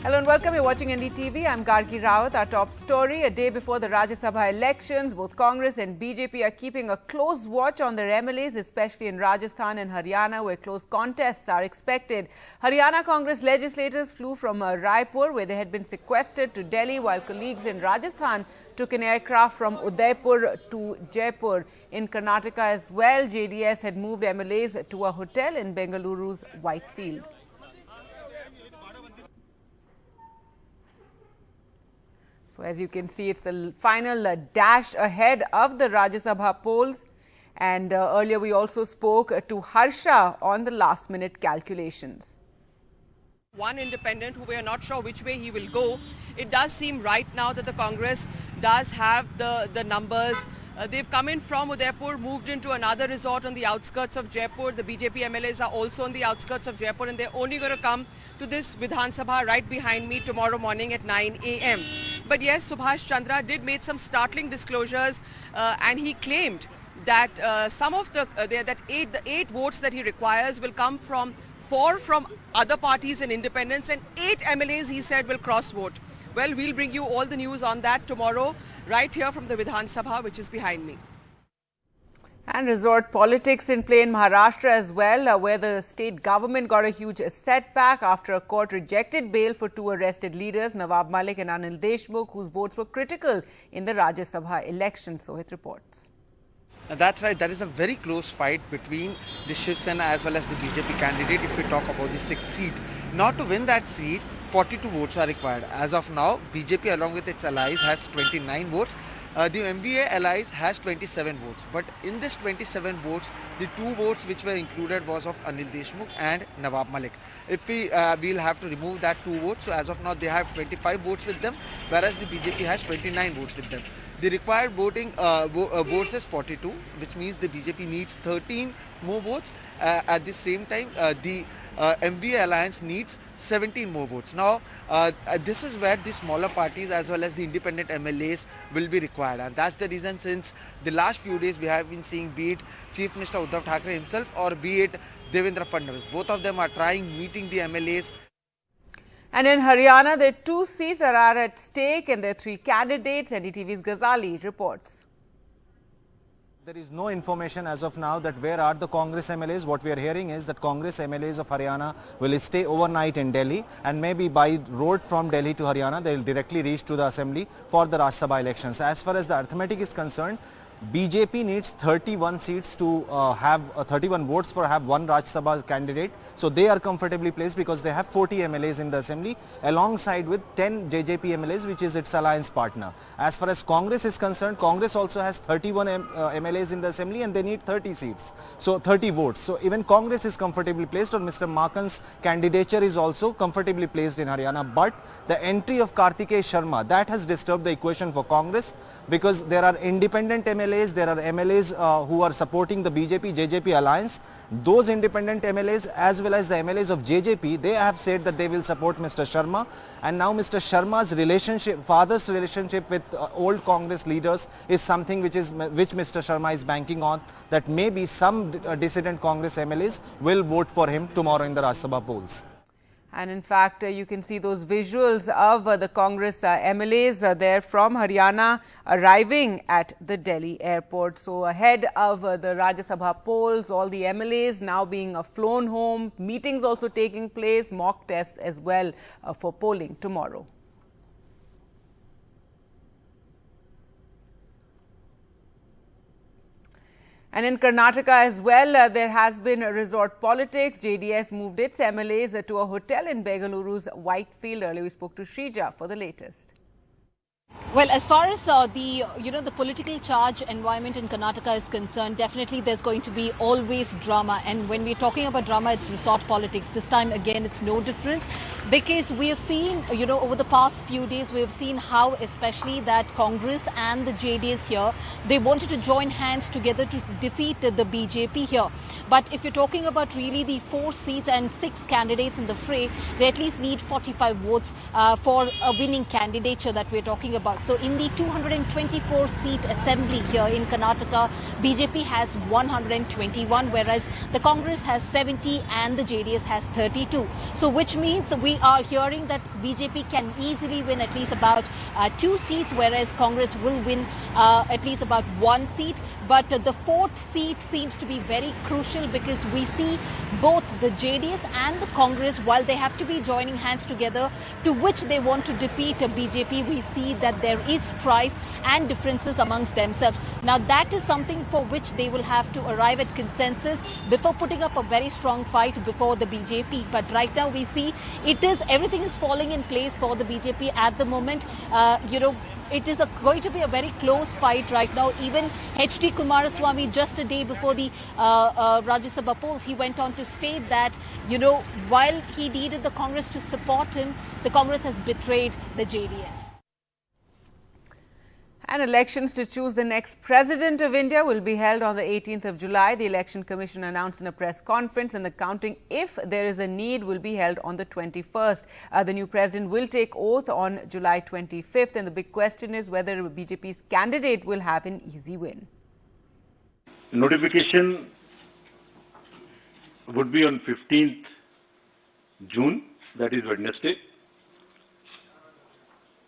Hello and welcome. You're watching NDTV. I'm Gargi Rawat. Our top story, a day before the Rajya Sabha elections, both Congress and BJP are keeping a close watch on their MLAs, especially in Rajasthan and Haryana, where close contests are expected. Haryana Congress legislators flew from Raipur, where they had been sequestered, to Delhi, while colleagues in Rajasthan took an aircraft from Udaipur to Jaipur. In Karnataka as well, JDS had moved MLAs to a hotel in Bengaluru's Whitefield. So as you can see, it's the final dash ahead of the Rajya Sabha polls. And earlier we also spoke to Harsha on the last-minute calculations. One independent who we are not sure which way he will go. It does seem right now that the Congress does have the numbers. They've come in from Udaipur, moved into another resort on the outskirts of Jaipur. The BJP MLAs are also on the outskirts of Jaipur, and they're only going to come to this Vidhan Sabha right behind me tomorrow morning at 9 a.m. But yes, Subhash Chandra did make some startling disclosures, and he claimed that some of the eight votes that he requires will come from 4 from other parties and independents, and 8 MLAs, he said, will cross-vote. Well, we'll bring you all the news on that tomorrow, right here from the Vidhan Sabha, which is behind me. And resort politics in play in Maharashtra as well, where the state government got a huge setback after a court rejected bail for 2 arrested leaders, Nawab Malik and Deshmukh, whose votes were critical in the Rajya Sabha election. So it reports. That's right. That is a very close fight between the Shiv Sena as well as the BJP candidate if we talk about the 6th seat. Now to win that seat, 42 votes are required. As of now, BJP along with its allies has 29 votes. The MVA allies has 27 votes. But in this 27 votes, the 2 votes which were included was of Anil Deshmukh and Nawab Malik. If we'll have to remove that 2 votes, so as of now they have 25 votes with them, whereas the BJP has 29 votes with them. The required votes is 42, which means the BJP needs 13 more votes. At the same time, the MVA alliance needs 17 more votes. Now, this is where the smaller parties as well as the independent MLAs will be required. And that's the reason since the last few days we have been seeing, be it Chief Minister Uddhav Thackeray himself or be it Devendra Fadnavis. Both of them are meeting the MLAs. And in Haryana, there are 2 seats that are at stake and there are 3 candidates. NDTV's Ghazali reports. There is no information as of now that where are the Congress MLAs. What we are hearing is that Congress MLAs of Haryana will stay overnight in Delhi, and maybe by road from Delhi to Haryana they will directly reach to the assembly for the Rajya Sabha elections. As far as the arithmetic is concerned, BJP needs 31 seats to have 31 votes for have 1 Rajya Sabha candidate. So they are comfortably placed because they have 40 MLAs in the assembly alongside with 10 JJP MLAs, which is its alliance partner. As far as Congress is concerned, Congress also has 31 MLAs in the assembly and they need 30 seats. So 30 votes. So even Congress is comfortably placed, or Mr. Makan's candidature is also comfortably placed in Haryana. But the entry of Kartikeya Sharma, that has disturbed the equation for Congress, because there are independent MLAs, there are MLAs who are supporting the BJP, JJP alliance. Those independent MLAs as well as the MLAs of JJP, they have said that they will support Mr. Sharma. And now Mr. Sharma's relationship, father's relationship with old Congress leaders is something which Mr. Sharma is banking on, that maybe some dissident Congress MLAs will vote for him tomorrow in the Rajya Sabha polls. And in fact, you can see those visuals of the Congress MLAs there from Haryana arriving at the Delhi airport. So ahead of the Rajya Sabha polls, all the MLAs now being flown home, meetings also taking place, mock tests as well for polling tomorrow. And in Karnataka as well, there has been resort politics. JDS moved its MLAs to a hotel in Bengaluru's Whitefield. Earlier we spoke to Shrija for the latest. Well, as far as the political charge environment in Karnataka is concerned, definitely there's going to be always drama. And when we're talking about drama, it's resort politics. This time again, it's no different, because we have seen, over the past few days, we have seen how especially that Congress and the JDS here, they wanted to join hands together to defeat the BJP here. But if you're talking about really the 4 seats and 6 candidates in the fray, they at least need 45 votes for a winning candidature that we're talking about. result. So in the 224-seat assembly here in Karnataka, BJP has 121, whereas the Congress has 70 and the JDS has 32. So which means we are hearing that BJP can easily win at least about 2 seats, whereas Congress will win at least about 1 seat. But the 4th seat seems to be very crucial because we see both the JDS and the Congress, while they have to be joining hands together to which they want to defeat a BJP, we see that there is strife and differences amongst themselves. Now that is something for which they will have to arrive at consensus before putting up a very strong fight before the BJP. But right now we see everything is falling in place for the BJP at the moment. It is going to be a very close fight right now. Even H.D. Kumaraswamy, just a day before the Rajya Sabha polls, he went on to state that, while he needed the Congress to support him, the Congress has betrayed the JDS. And elections to choose the next president of India will be held on the 18th of July. The Election Commission announced in a press conference, and the counting, if there is a need, will be held on the 21st. The new president will take oath on July 25th, and the big question is whether BJP's candidate will have an easy win. Notification would be on 15th June, that is Wednesday.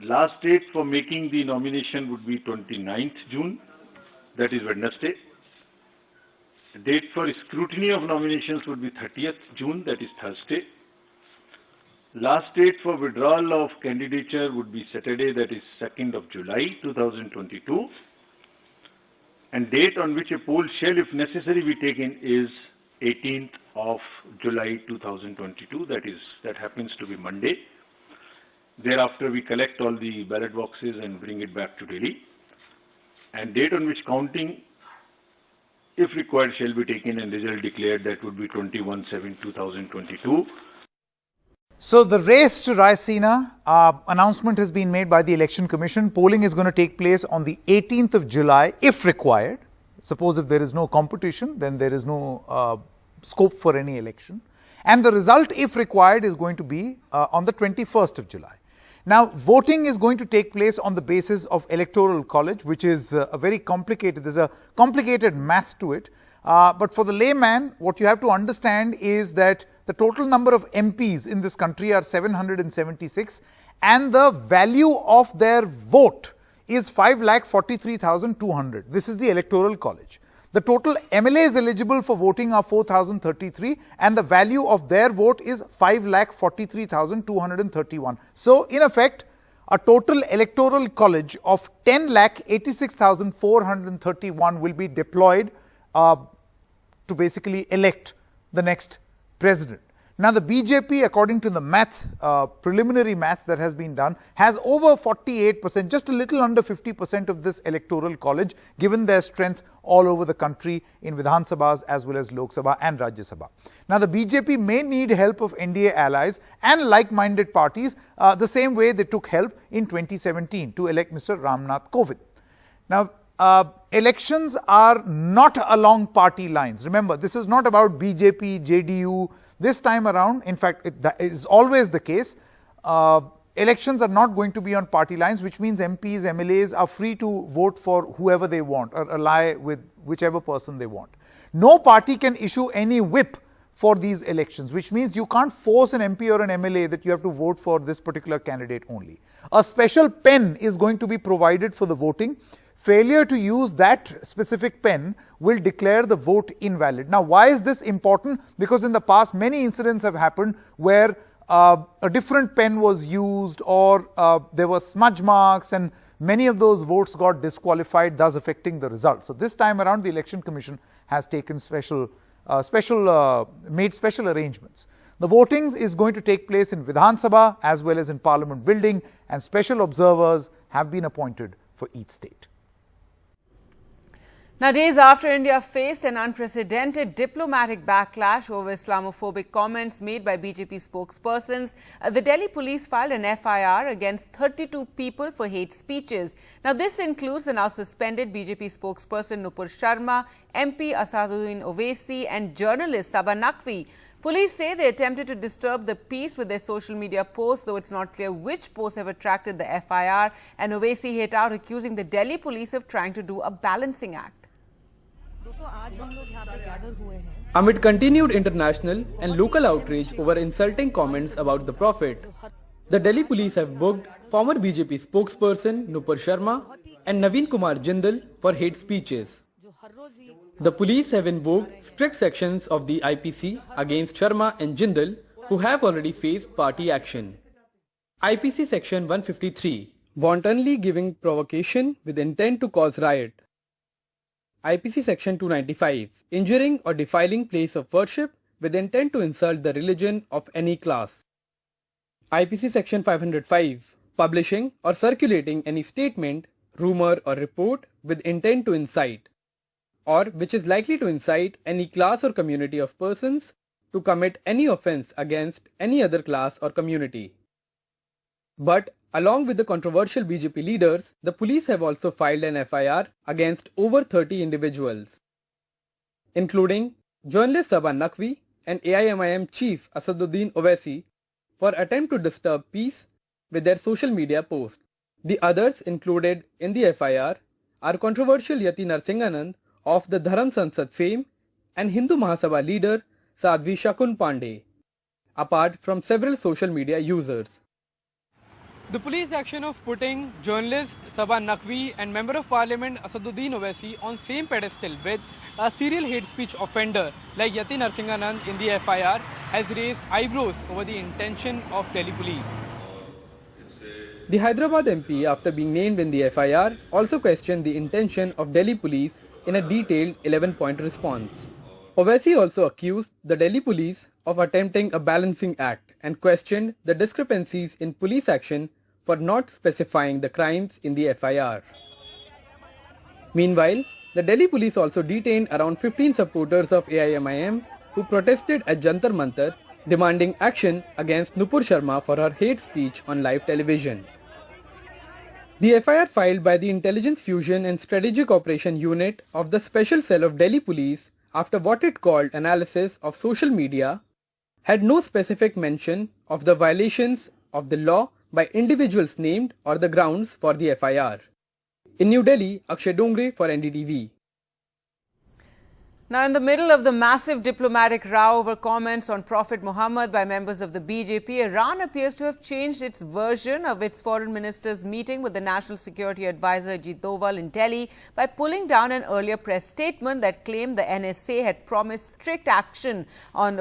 Last date for making the nomination would be 29th June, that is Wednesday. The date for scrutiny of nominations would be 30th June, that is Thursday. Last date for withdrawal of candidature would be Saturday, that is 2nd of July 2022. And date on which a poll shall, if necessary, be taken is 18th of July 2022, that happens to be Monday. Thereafter, we collect all the ballot boxes and bring it back to Delhi. And date on which counting, if required, shall be taken and result declared, that would be 21/7/2022. So the race to Raisina, announcement has been made by the Election Commission. Polling is going to take place on the 18th of July, if required. Suppose if there is no competition, then there is no scope for any election. And the result, if required, is going to be on the 21st of July. Now, voting is going to take place on the basis of electoral college, which is there's a complicated math to it. But for the layman, what you have to understand is that the total number of MPs in this country are 776, and the value of their vote is 5,43,200. This is the electoral college. The total MLAs eligible for voting are 4,033, and the value of their vote is 5,43,231. So, in effect, a total electoral college of 10,86,431 will be deployed to basically elect the next president. Now, the BJP, according to the preliminary math that has been done, has over 48%, just a little under 50% of this electoral college, given their strength all over the country in Vidhan Sabhas as well as Lok Sabha and Rajya Sabha. Now, the BJP may need help of NDA allies and like-minded parties the same way they took help in 2017 to elect Mr. Ramnath Kovind. Now, elections are not along party lines. Remember, this is not about BJP, JDU. This time around, in fact, that is always the case. Elections are not going to be on party lines, which means MPs, MLAs are free to vote for whoever they want or ally with whichever person they want. No party can issue any whip for these elections, which means you can't force an MP or an MLA that you have to vote for this particular candidate only. A special pen is going to be provided for the voting. Failure to use that specific pen will declare the vote invalid. Now, why is this important? Because in the past, many incidents have happened where a different pen was used, or there were smudge marks, and many of those votes got disqualified, thus affecting the result. So this time around, the Election Commission has taken made special arrangements. The voting is going to take place in Vidhan Sabha as well as in Parliament building, and special observers have been appointed for each state. Now, days after India faced an unprecedented diplomatic backlash over Islamophobic comments made by BJP spokespersons, the Delhi police filed an FIR against 32 people for hate speeches. Now, this includes the now suspended BJP spokesperson Nupur Sharma, MP Asaduddin Owaisi and journalist Sabah Naqvi. Police say they attempted to disturb the peace with their social media posts, though it's not clear which posts have attracted the FIR. And Owaisi hit out accusing the Delhi police of trying to do a balancing act. Amid continued international and local outrage over insulting comments about the Prophet, the Delhi police have booked former BJP spokesperson Nupur Sharma and Naveen Kumar Jindal for hate speeches. The police have invoked strict sections of the IPC against Sharma and Jindal, who have already faced party action. IPC section 153, wantonly giving provocation with intent to cause riot. IPC section 295, injuring or defiling place of worship with intent to insult the religion of any class. IPC section 505, publishing or circulating any statement, rumor or report with intent to incite, or which is likely to incite any class or community of persons to commit any offence against any other class or community. But along with the controversial BJP leaders, the police have also filed an FIR against over 30 individuals, including journalist Sabha Naqvi and AIMIM chief Asaduddin Owaisi for attempt to disturb peace with their social media post. The others included in the FIR are controversial Yati Narsinganand of the Dharam Sansad fame and Hindu Mahasabha leader Sadhvi Shakun Pandey, apart from several social media users. The police action of putting journalist Sabha Naqvi and Member of Parliament Asaduddin Owaisi on same pedestal with a serial hate speech offender like Yati Narsinganand in the FIR has raised eyebrows over the intention of Delhi police. The Hyderabad MP, after being named in the FIR, also questioned the intention of Delhi police in a detailed 11-point response. Owaisi also accused the Delhi police of attempting a balancing act and questioned the discrepancies in police action for not specifying the crimes in the FIR. Meanwhile, the Delhi police also detained around 15 supporters of AIMIM who protested at Jantar Mantar, demanding action against Nupur Sharma for her hate speech on live television. The FIR filed by the Intelligence Fusion and Strategic Operation Unit of the Special Cell of Delhi Police after what it called analysis of social media had no specific mention of the violations of the law by individuals named or the grounds for the FIR. In New Delhi, Akshay Dongre for NDTV. Now, in the middle of the massive diplomatic row over comments on Prophet Muhammad by members of the BJP, Iran appears to have changed its version of its foreign minister's meeting with the National Security Advisor Ajit Doval in Delhi by pulling down an earlier press statement that claimed the NSA had promised strict action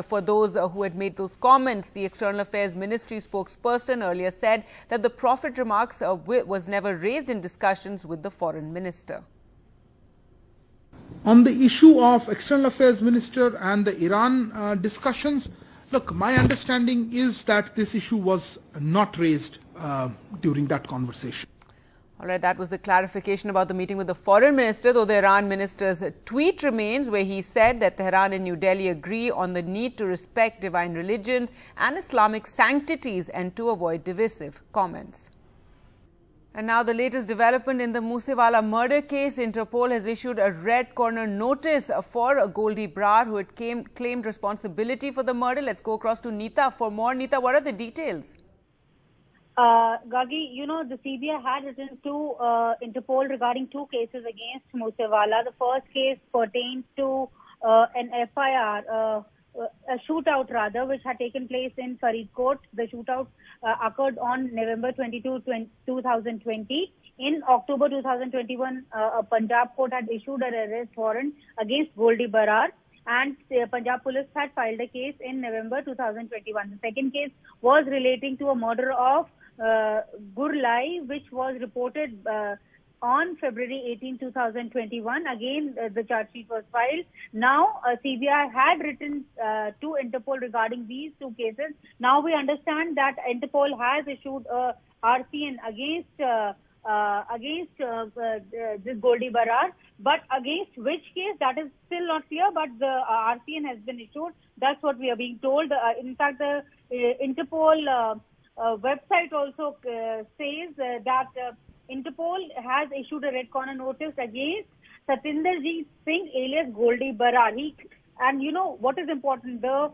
for those who had made those comments. The External Affairs Ministry spokesperson earlier said that the Prophet remarks was never raised in discussions with the foreign minister. On the issue of External Affairs Minister and the Iran discussions, look, my understanding is that this issue was not raised during that conversation. All right, that was the clarification about the meeting with the foreign minister, though the Iran minister's tweet remains where he said that Tehran and New Delhi agree on the need to respect divine religions and Islamic sanctities and to avoid divisive comments. And now the latest development in the Moosewala murder case. Interpol has issued a red corner notice for Goldy Brar, who had claimed responsibility for the murder. Let's go across to Neeta for more. Neeta, what are the details? Gagi, you know, the CBI had written to Interpol regarding two cases against Moosewala. The first case pertains to an FIR, a shootout rather, which had taken place in Faridkot. The shootout occurred on November 22, 2020. In October 2021, a Punjab court had issued an arrest warrant against Goldy Brar, and Punjab police had filed a case in November 2021. The second case was relating to a murder of Gurlai, which was reported on February 18, 2021. Again, the charge sheet was filed. Now, CBI had written to Interpol regarding these two cases. Now we understand that Interpol has issued a RCN against this Goldy Brar, but against which case, that is still not clear, but the RCN has been issued. That's what we are being told. In fact, the Interpol website also says that Interpol has issued a red corner notice against Satinderjeet Singh alias Goldy Brar. And you know what is important, the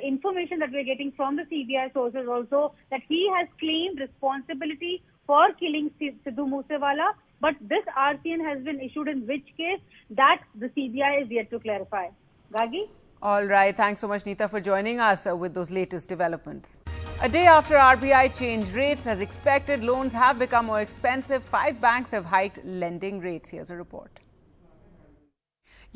information that we're getting from the CBI sources also, that he has claimed responsibility for killing Sidhu Moosewala, but this RCN has been issued in which case, that the CBI is yet to clarify. Gagi? All right. Thanks so much, Neeta, for joining us with those latest developments. A day after RBI changed rates, as expected, loans have become more expensive. 5 banks have hiked lending rates. Here's a report.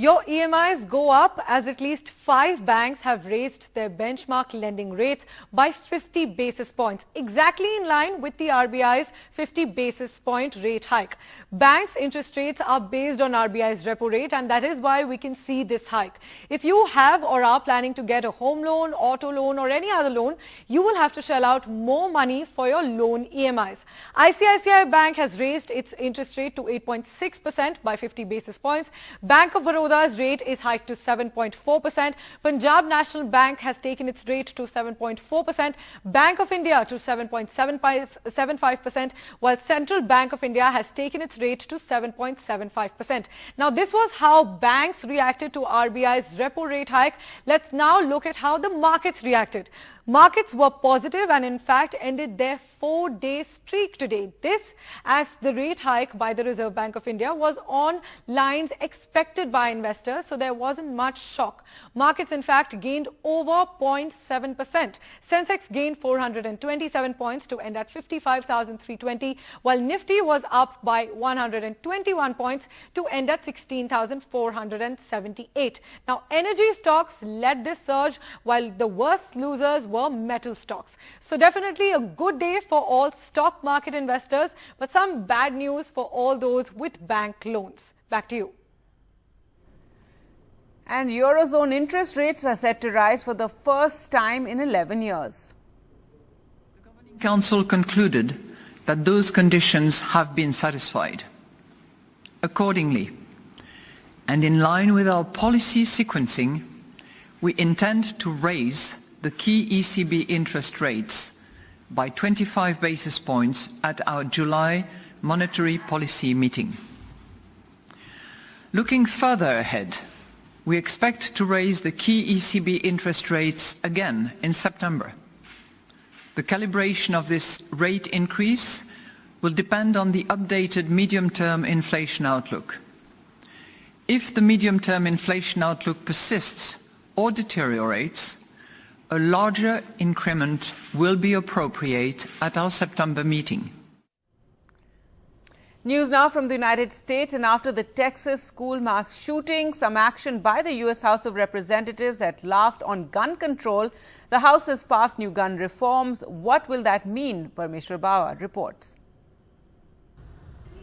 Your EMIs go up as at least 5 banks have raised their benchmark lending rates by 50 basis points, exactly in line with the RBI's 50 basis point rate hike. Banks' interest rates are based on RBI's repo rate, and that is why we can see this hike. If you have or are planning to get a home loan, auto loan or any other loan, you will have to shell out more money for your loan EMIs. ICICI Bank has raised its interest rate to 8.6% by 50 basis points. Bank of Baroda's rate is hiked to 7.4%. Punjab National Bank has taken its rate to 7.4%. Bank of India to 7.75%, while Central Bank of India has taken its rate to 7.75%. Now, this was how banks reacted to RBI's repo rate hike. Let's now look at how the markets reacted. Markets were positive and in fact ended their 4-day streak today. This as the rate hike by the Reserve Bank of India was on lines expected by investors, so there wasn't much shock. Markets in fact gained over 0.7%. Sensex gained 427 points to end at 55,320, while Nifty was up by 121 points to end at 16,478. Now, energy stocks led this surge, while the worst losers were metal stocks. So definitely a good day for all stock market investors, but some bad news for all those with bank loans. Back to you. And Eurozone interest rates are set to rise for the first time in 11 years. The Governing Council concluded that those conditions have been satisfied. Accordingly, and in line with our policy sequencing, we intend to raise the key ECB interest rates by 25 basis points at our July monetary policy meeting. Looking further ahead, we expect to raise the key ECB interest rates again in September. The calibration of this rate increase will depend on the updated medium-term inflation outlook. If the medium-term inflation outlook persists or deteriorates, a larger increment will be appropriate at our September meeting. News now from the United States, and after the Texas school mass shooting, some action by the U.S. House of Representatives at last on gun control. The House has passed new gun reforms. What will that mean? Parmeshwar Bawa reports.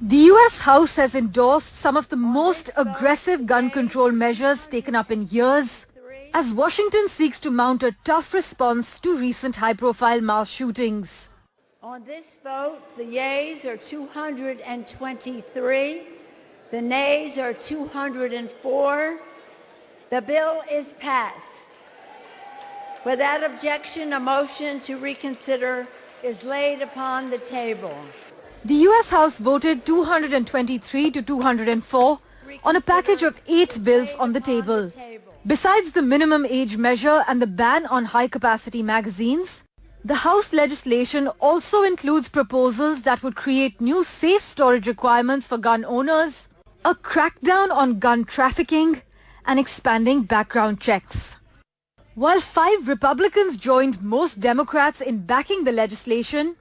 The U.S. House has endorsed some of the most aggressive gun control measures taken up in years, as Washington seeks to mount a tough response to recent high-profile mass shootings. On this vote, the yeas are 223, the nays are 204. The bill is passed. Without objection, a motion to reconsider is laid upon the table. The U.S. House voted 223 to 204 on a package of 8 bills on the table. Besides the minimum age measure and the ban on high-capacity magazines, the House legislation also includes proposals that would create new safe storage requirements for gun owners, a crackdown on gun trafficking, and expanding background checks. While 5 Republicans joined most Democrats in backing the legislation,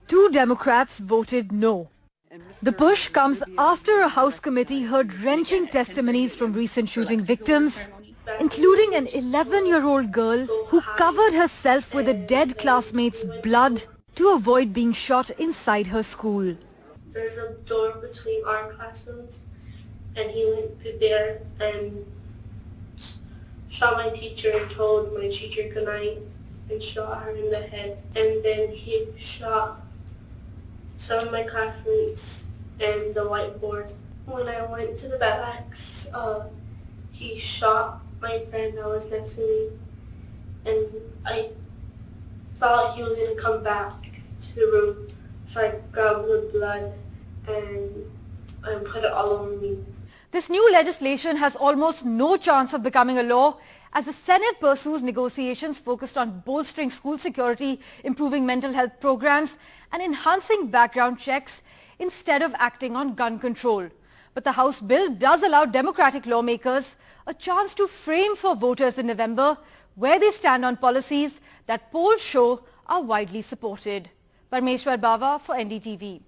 2 Democrats voted no. The push comes after a House committee heard wrenching testimonies from recent shooting victims, including an 11-year-old girl who covered herself with a dead classmate's blood to avoid being shot inside her school. There's a door between our classrooms, and he went through there and shot my teacher and told my teacher goodnight and shot her in the head. And then he shot some of my classmates and the whiteboard. When I went to the barracks, he shot my friend that was next to me, and I thought he was going to come back to the room, so I grabbed the blood and put it all over me. This new legislation has almost no chance of becoming a law as the Senate pursues negotiations focused on bolstering school security, improving mental health programs and enhancing background checks instead of acting on gun control. But the House bill does allow Democratic lawmakers a chance to frame for voters in November where they stand on policies that polls show are widely supported. Parmeshwar Bava for NDTV.